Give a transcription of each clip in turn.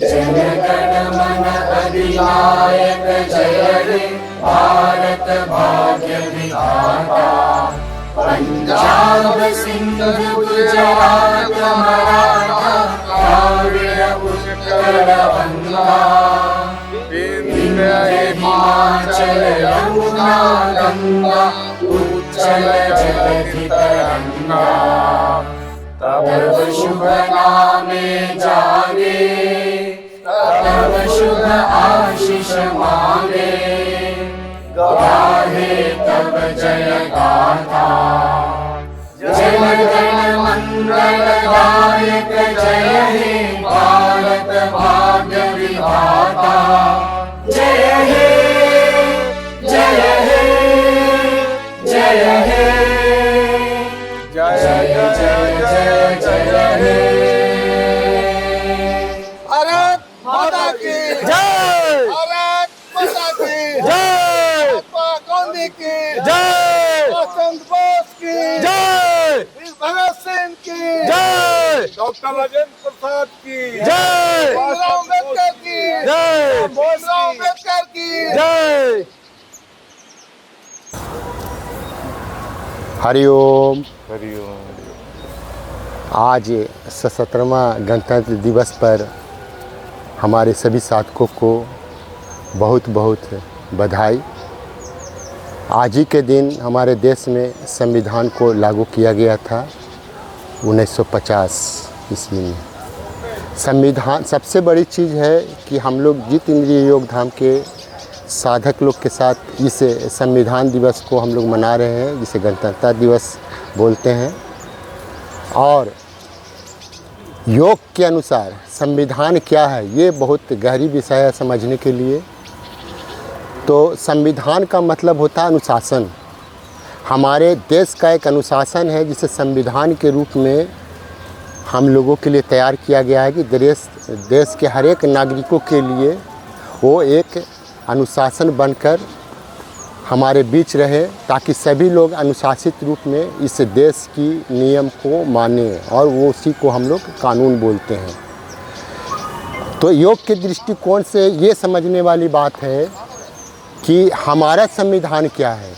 जनगणमन अधिनायक जय हे भारत भाग्य विधाता। पंजाब सिंध गुजरात मराठा द्राविड़ उत्कल बंगा। विंध्य हिमाचल यमुना गंगा उच्चल जलधि तरंगा। तब शुभ नामे जागे तब शुभ आशीष मांगे। गाहे तब जय गाथा जय गण मंगल गायक जय हे भारत भाग्य विधाता। जय हे जय हे जय हे जय जय जय जय हे। भारत माता की जय, भारत माता की जय, महात्मा गांधी की जय, सुभाष बोस की जय, वीर भगत सिंह की जय, डॉक्टर राजेंद्र प्रसाद की जय, भीमराव अम्बेडकर की जय, भीमराव अम्बेडकर की जय। हरिओम। आज 17वां गणतंत्र दिवस पर हमारे सभी साधकों को बहुत बहुत बधाई। आज ही के दिन हमारे देश में संविधान को लागू किया गया था 1950 ईस्वी में। संविधान सबसे बड़ी चीज़ है कि हम लोग जित इंद्रिय योग धाम के साधक लोग के साथ इस संविधान दिवस को हम लोग मना रहे हैं, जिसे गणतंत्र दिवस बोलते हैं। और योग के अनुसार संविधान क्या है, ये बहुत गहरी विषय है समझने के लिए। तो संविधान का मतलब होता है अनुशासन। हमारे देश का एक अनुशासन है जिसे संविधान के रूप में हम लोगों के लिए तैयार किया गया है कि देश के हर एक नागरिकों के लिए वो एक अनुशासन बनकर हमारे बीच रहे, ताकि सभी लोग अनुशासित रूप में इस देश की नियम को माने, और वो उसी को हम लोग कानून बोलते हैं। तो योग के दृष्टिकोण से ये समझने वाली बात है कि हमारा संविधान क्या है।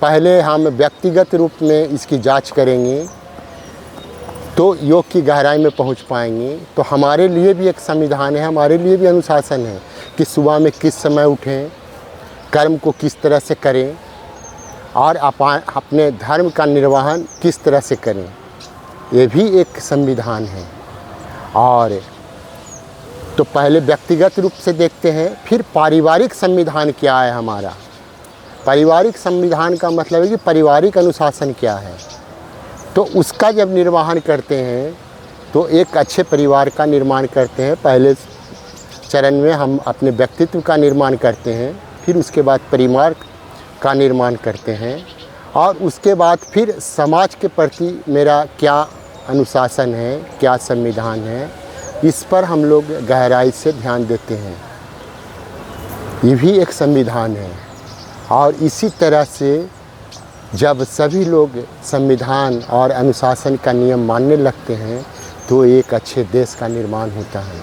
पहले हम व्यक्तिगत रूप में इसकी जांच करेंगे तो योग की गहराई में पहुंच पाएंगे। तो हमारे लिए भी एक संविधान है, हमारे लिए भी अनुशासन है कि सुबह में किस समय उठें, कर्म को किस तरह से करें, और अपने धर्म का निर्वहन किस तरह से करें। ये भी एक संविधान है। और तो पहले व्यक्तिगत रूप से देखते हैं, फिर पारिवारिक संविधान क्या है हमारा। पारिवारिक संविधान का मतलब है कि पारिवारिक अनुशासन क्या है। तो उसका जब निर्वहन करते हैं तो एक अच्छे परिवार का निर्माण करते हैं। पहले चरण में हम अपने व्यक्तित्व का निर्माण करते हैं, फिर उसके बाद परिवार का निर्माण करते हैं, और उसके बाद फिर समाज के प्रति मेरा क्या अनुशासन है, क्या संविधान है, इस पर हम लोग गहराई से ध्यान देते हैं। ये भी एक संविधान है। और इसी तरह से जब सभी लोग संविधान और अनुशासन का नियम मानने लगते हैं तो एक अच्छे देश का निर्माण होता है।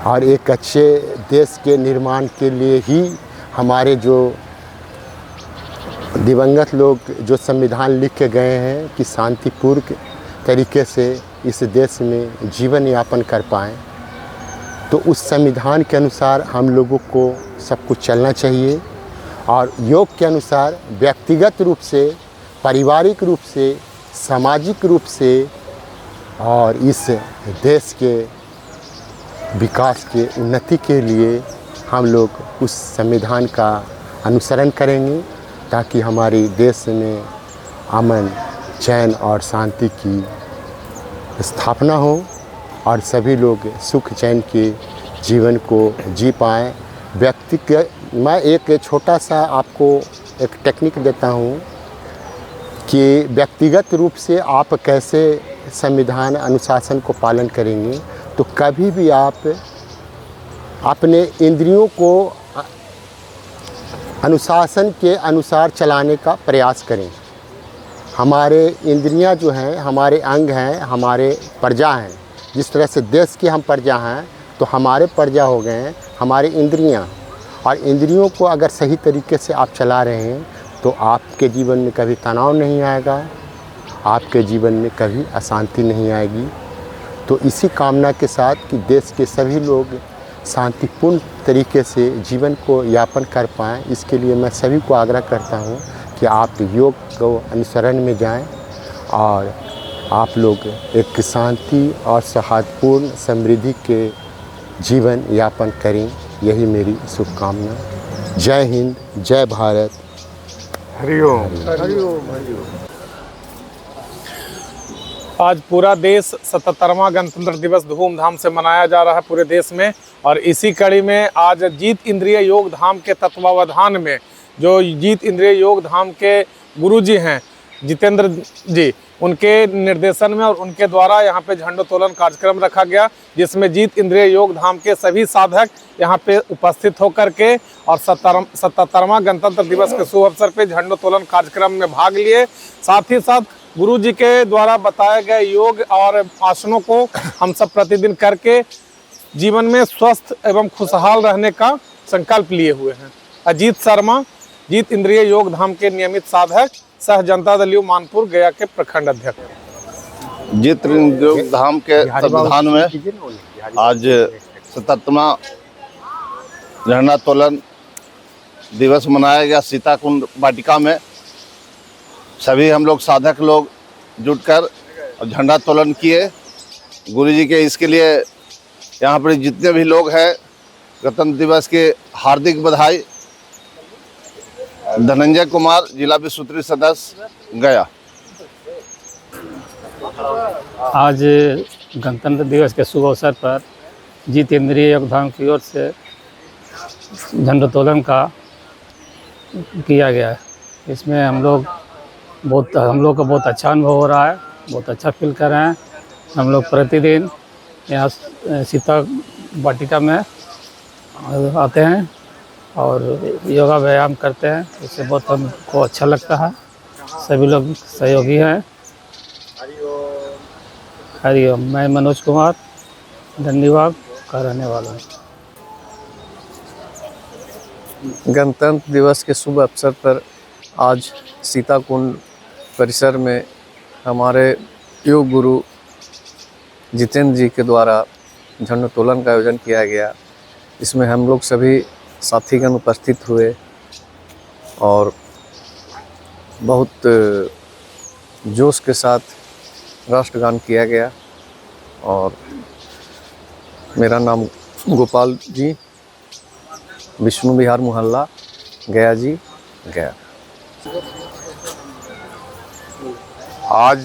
और एक अच्छे देश के निर्माण के लिए ही हमारे जो दिवंगत लोग जो संविधान लिख के गए हैं कि शांतिपूर्ण तरीके से इस देश में जीवन यापन कर पाएँ, तो उस संविधान के अनुसार हम लोगों को सब कुछ चलना चाहिए। और योग के अनुसार व्यक्तिगत रूप से, पारिवारिक रूप से, सामाजिक रूप से और इस देश के विकास के उन्नति के लिए हम लोग उस संविधान का अनुसरण करेंगे, ताकि हमारे देश में अमन, चैन और शांति की स्थापना हो और सभी लोग सुख चैन के जीवन को जी पाएँ। मैं एक छोटा सा आपको एक टेक्निक देता हूँ कि व्यक्तिगत रूप से आप कैसे संविधान अनुशासन को पालन करेंगे। तो कभी भी आप अपने इंद्रियों को अनुशासन के अनुसार चलाने का प्रयास करें। हमारे इंद्रियां जो हैं, हमारे अंग हैं, हमारे प्रजा हैं। जिस तरह से देश के हम प्रजा हैं तो हमारे प्रजा हो गए हैं हमारे इंद्रियां। और इंद्रियों को अगर सही तरीके से आप चला रहे हैं तो आपके जीवन में कभी तनाव नहीं आएगा, आपके जीवन में कभी अशांति नहीं आएगी। तो इसी कामना के साथ कि देश के सभी लोग शांतिपूर्ण तरीके से जीवन को यापन कर पाएँ, इसके लिए मैं सभी को आग्रह करता हूँ कि आप योग को अनुसरण में जाएं और आप लोग एक शांति और सौहार्दपूर्ण समृद्धि के जीवन यापन करें। यही मेरी शुभकामना। जय हिंद, जय भारत। हरिओम। आज पूरा देश 77वां गणतंत्र दिवस धूमधाम से मनाया जा रहा है पूरे देश में। और इसी कड़ी में आज जीत इंद्रिय योग धाम के तत्वावधान में जो जीत इंद्रिय योग धाम के गुरुजी हैं जितेंद्र जी, उनके निर्देशन में और उनके द्वारा यहाँ पे झंडोत्तोलन कार्यक्रम रखा गया, जिसमें जीत इंद्रिय योग धाम के सभी साधक यहाँ पे उपस्थित होकर के और 77वां गणतंत्र दिवस के शुभ अवसर पे झंडोत्तोलन कार्यक्रम में भाग लिए। साथ ही साथ गुरु जी के द्वारा बताए गए योग और आसनों को हम सब प्रतिदिन करके जीवन में स्वस्थ एवं खुशहाल रहने का संकल्प लिए हुए हैं। अजीत शर्मा, जीत इंद्रिय योग धाम के नियमित साधक, सह जनता दल मानपुर गया के प्रखंड अध्यक्ष। जीत इंद्रिय योग धाम के तत्वावधान में आज 77वां झंडोत्तोलन दिवस मनाया गया। सीताकुंड वाटिका में सभी हम लोग साधक लोग जुटकर झंडोत्तोलन किए। गुरु जी के इसके लिए यहाँ पर जितने भी लोग हैं गणतंत्र दिवस के हार्दिक बधाई। धनंजय कुमार, जिला विसूत्री सदस्य, गया। आज गणतंत्र दिवस के शुभ अवसर पर जीत इंद्रिय योग धाम की ओर से झंडोत्तोलन का किया गया है। इसमें हम लोग को बहुत अच्छा अनुभव हो रहा है, बहुत अच्छा फील कर रहे हैं। हम लोग प्रतिदिन यहाँ सीता वाटिका में आते हैं और योगा व्यायाम करते हैं, इससे बहुत हमको अच्छा लगता है। सभी लोग सहयोगी हैं। हरिओम। मैं मनोज कुमार धन्यवाद का रहने वाला हूँ। गणतंत्र दिवस के शुभ अवसर पर आज सीताकुंड परिसर में हमारे योग गुरु जितेंद्र जी के द्वारा झंडोत्तोलन का आयोजन किया गया। इसमें हम लोग सभी साथीगण उपस्थित हुए और बहुत जोश के साथ राष्ट्रगान किया गया। और मेरा नाम गोपाल जी, विष्णु विहार मोहल्ला, गया जी, गया। आज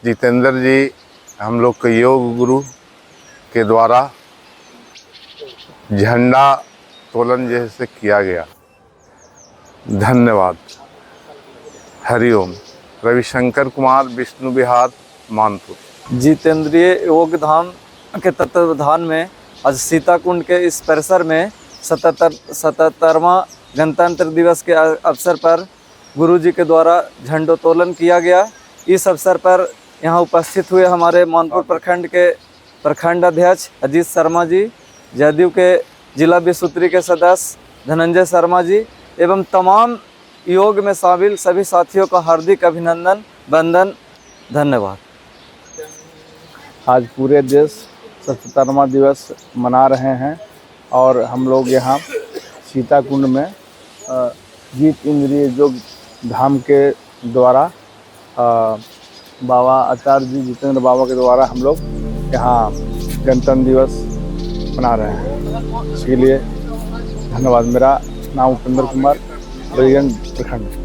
जितेंद्र जी हम लोग के योग गुरु के द्वारा झंडा तोलन जैसे किया गया। धन्यवाद। हरिओम। रविशंकर कुमार, विष्णु विहार, मानपुर। जितेंद्रिय योग धाम के तत्वावधान में आज सीताकुंड के इस परिसर में 77वां गणतंत्र दिवस के अवसर पर गुरु जी के द्वारा झंडोत्तोलन किया गया। इस अवसर पर यहाँ उपस्थित हुए हमारे मानपुर प्रखंड के प्रखंड अध्यक्ष अजीत शर्मा जी, जदयू के जिला विसूत्री के सदस्य धनंजय शर्मा जी एवं तमाम योग में शामिल सभी साथियों का हार्दिक अभिनंदन, वंदन, धन्यवाद। आज पूरे देश 77वां दिवस मना रहे हैं और हम लोग यहाँ सीताकुंड में जीत इंद्रिय योग धाम के द्वारा बाबा आचार्य जी जितेंद्र बाबा के द्वारा हम लोग यहाँ गणतंत्र दिवस मना रहे हैं। इसके लिए धन्यवाद। मेरा नाम उपेंद्र कुमार, बलिगंज प्रखंड।